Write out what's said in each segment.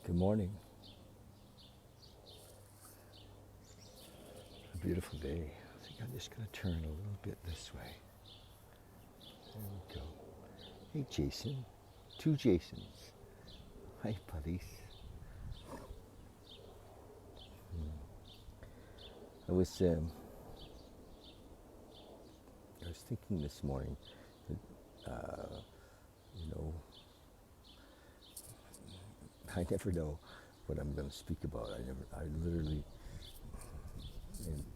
Good morning. A beautiful day. I think I'm just going to turn a little bit this way. There we go. Hey, Jason. Two Jasons. Hi, buddies. I was, um, I was thinking this morning that, you know, I never know what I'm going to speak about. I literally,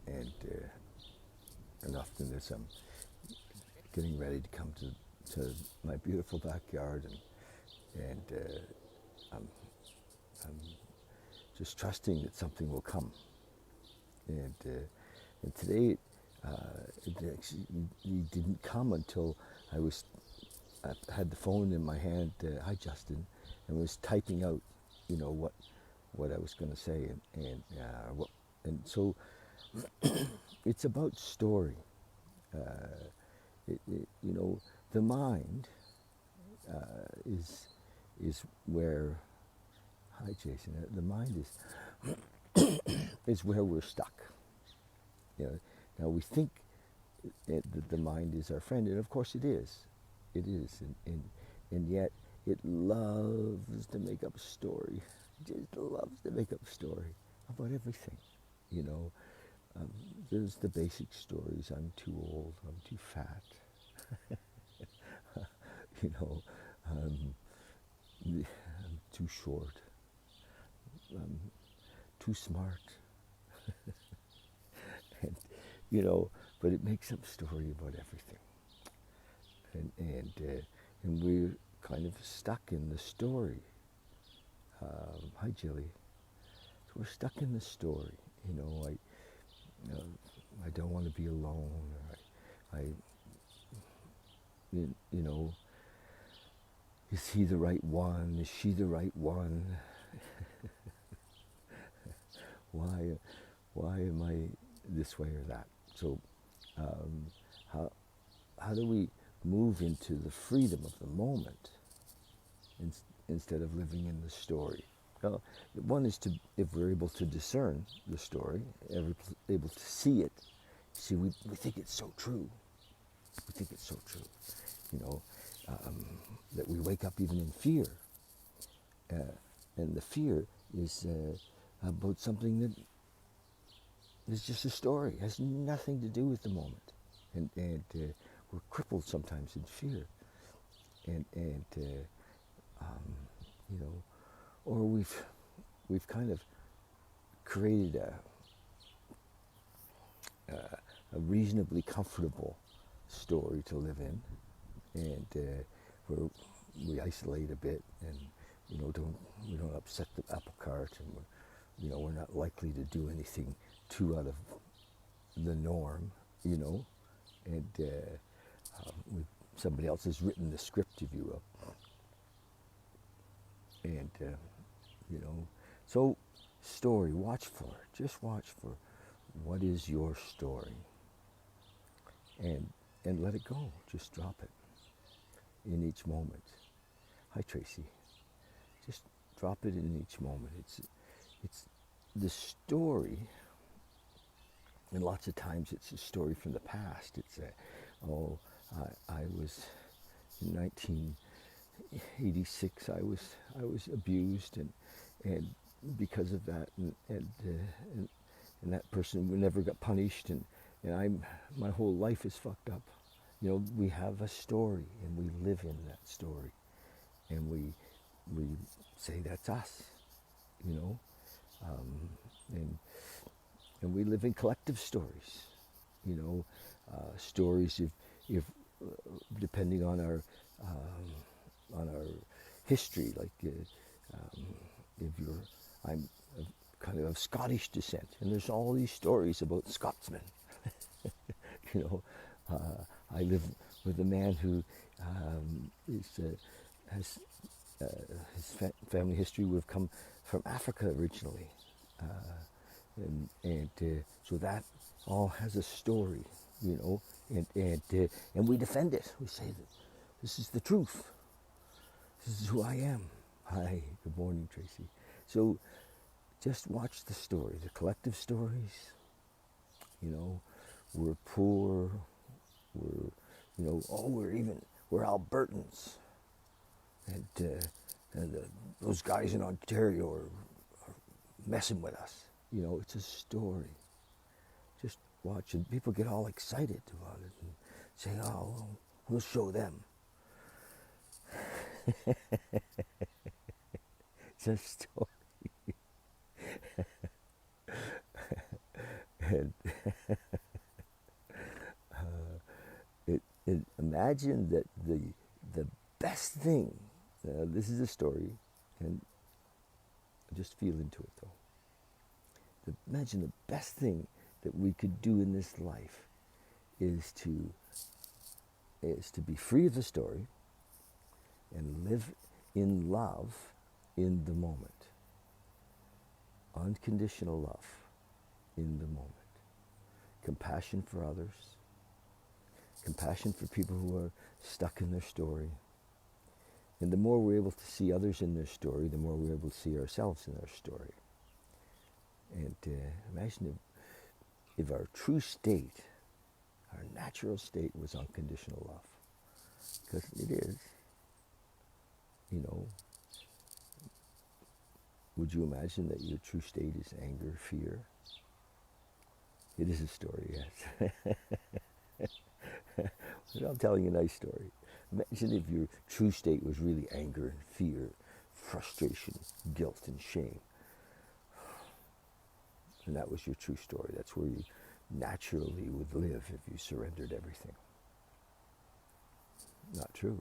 and often as I'm getting ready to come to my beautiful backyard, and I'm, I'm just trusting that something will come. And today, it actually it didn't come until I had the phone in my hand. Hi, Justin, and was typing out, what I was going to say, and so it's about story. The mind is where. Hi, Jason. The mind is where we're stuck. Now we think that the mind is our friend, and of course it is. It is, and yet it loves to make up a story. It just loves to make up a story about everything. You know, there's the basic stories. I'm too old. I'm too fat. you know, I'm too short. I'm too smart. and but it makes up a story about everything, and we're kind of stuck in the story. Hi, Jilly. So we're stuck in the story. I don't want to be alone. Or you know, is he the right one? Is she the right one? Why am I this way or that? So, how do we move into the freedom of the moment instead of living in the story? Well, one is if we're able to discern the story, able to see it. See, we think it's so true. We think it's so true, that we wake up even in fear. And the fear is about something that is just a story. It has nothing to do with the moment. And we're crippled sometimes in fear. Or we've kind of created a reasonably comfortable story to live in, and where we isolate a bit, and we don't upset the apple cart, and we're not likely to do anything too out of the norm, and somebody else has written the script, if you will, and so story. Watch for it. Just watch for what is your story, and let it go. Just drop it in each moment. Hi, Tracy. Just drop it in each moment. It's the story, and lots of times it's a story from the past. It's I was in 1986. I was abused, and because of that, and that person never got punished, and my whole life is fucked up. We have a story, and we live in that story, and we say that's us, and we live in collective stories, stories if depending on our history, like I'm kind of Scottish descent, and there's all these stories about Scotsmen. I live with a man who has his family history would have come from Africa originally, and so that all has a story, and we defend it. We say that this is the truth. This is who I am. Hi, good morning, Tracy. So just watch the story, the collective stories. You know, we're poor, we're, we're Albertans. And those guys in Ontario are messing with us. You know, it's a story. Just watch, and people get all excited about it and say, oh, well, we'll show them. It's a story. And imagine that the best thing, this is a story, and just feel into it though. Imagine the best thing that we could do in this life is to be free of the story and live in love in the moment. Unconditional love in the moment. Compassion for others. Compassion for people who are stuck in their story. And the more we're able to see others in their story, the more we're able to see ourselves in their story. And imagine if our true state, our natural state, was unconditional love. Because it is. You know, would you imagine that your true state is anger, fear? It is a story, yes. I'm telling you a nice story. Imagine if your true state was really anger and fear, frustration, guilt and shame. And that was your true story. That's where you naturally would live if you surrendered everything. Not true.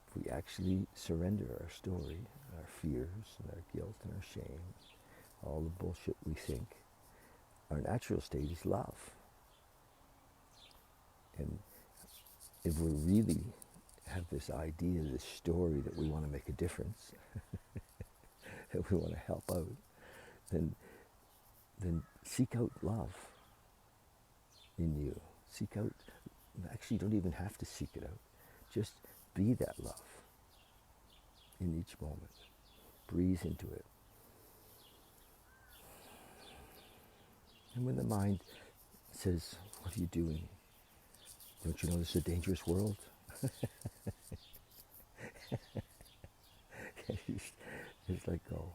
If we actually surrender our story, our fears and our guilt and our shame, all the bullshit we think, our natural state is love. And if we really have this idea, this story that we want to make a difference, that we want to help out, then seek out love in you. Seek out, actually you don't even have to seek it out. Just be that love in each moment. Breathe into it. And when the mind says, what are you doing? Don't you know this is a dangerous world? Just let go.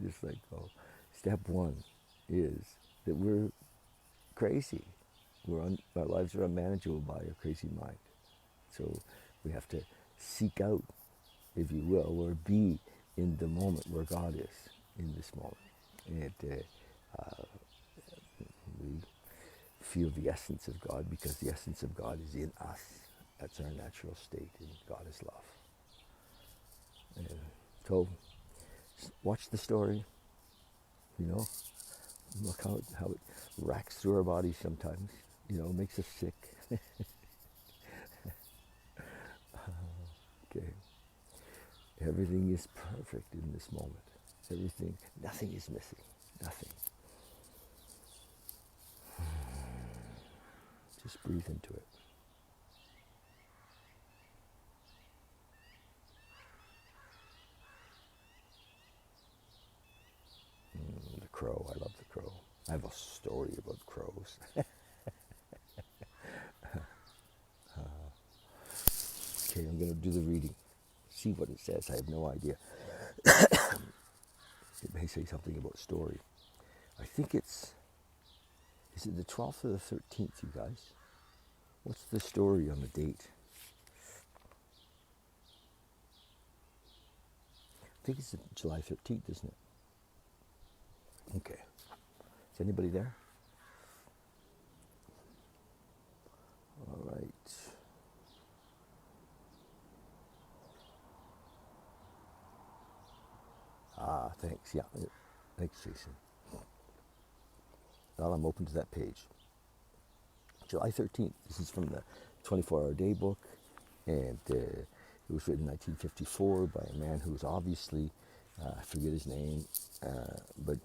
Just let go. Step one is that we're crazy. Our lives are unmanageable by a crazy mind. So we have to seek out, if you will, or be in the moment where God is in this moment. And we feel the essence of God because the essence of God is in us. That's our natural state, and God is love. And so watch the story, you know. Look how it racks through our bodies sometimes, you know, makes us sick. Okay. Everything is perfect in this moment. Everything, nothing is missing, nothing. Just breathe into it. The crow, I love the crow. I have a story about crows. Okay, I'm going to do the reading. See what it says. I have no idea. It may say something about story. I think is it the 12th or the 13th, you guys? What's the story on the date? I think it's July 13th, isn't it? Okay. Is anybody there? All right. Thanks. Yeah. Thanks, Jason. Well, I'm open to that page. July 13th. This is from the 24-Hour Day book, and it was written in 1954 by a man who was obviously, I forget his name, but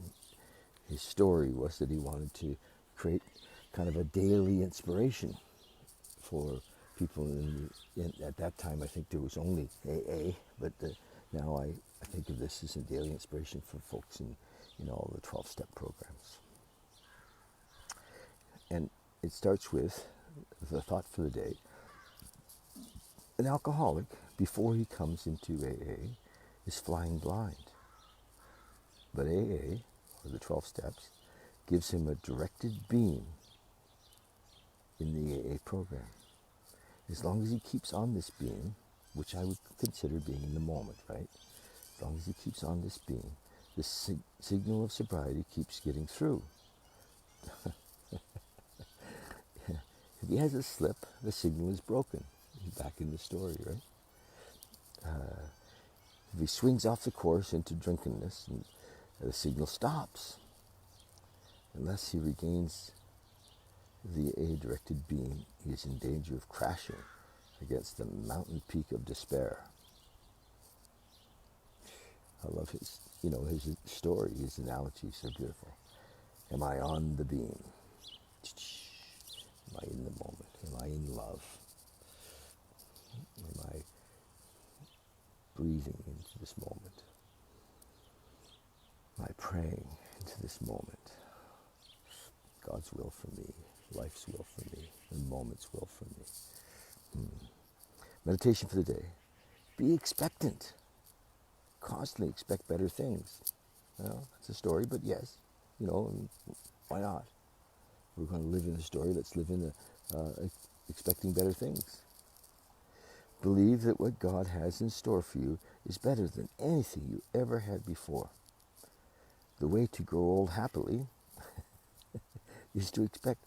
his story was that he wanted to create kind of a daily inspiration for people. At that time, I think there was only AA, but Now I think of this as a daily inspiration for folks in all the 12-step programs. And it starts with the thought for the day. An alcoholic, before he comes into AA, is flying blind. But AA, or the 12 steps, gives him a directed beam in the AA program. As long as he keeps on this beam, which I would consider being in the moment, right? As long as he keeps on this beam, the signal of sobriety keeps getting through. If he has a slip, the signal is broken. He's back in the story, right? If he swings off the course into drunkenness, and the signal stops. Unless he regains the A-directed beam, he is in danger of crashing against the mountain peak of despair. I love his story, his analogy, so beautiful. Am I on the beam? Am I in the moment? Am I in love? Am I breathing into this moment? Am I praying into this moment? God's will for me, life's will for me, the moment's will for me. Meditation for the day. Be expectant. Constantly expect better things. It's a story, but yes, why not? We're going to live in a story. Let's live in expecting better things. Believe that what God has in store for you is better than anything you ever had before. The way to grow old happily is to expect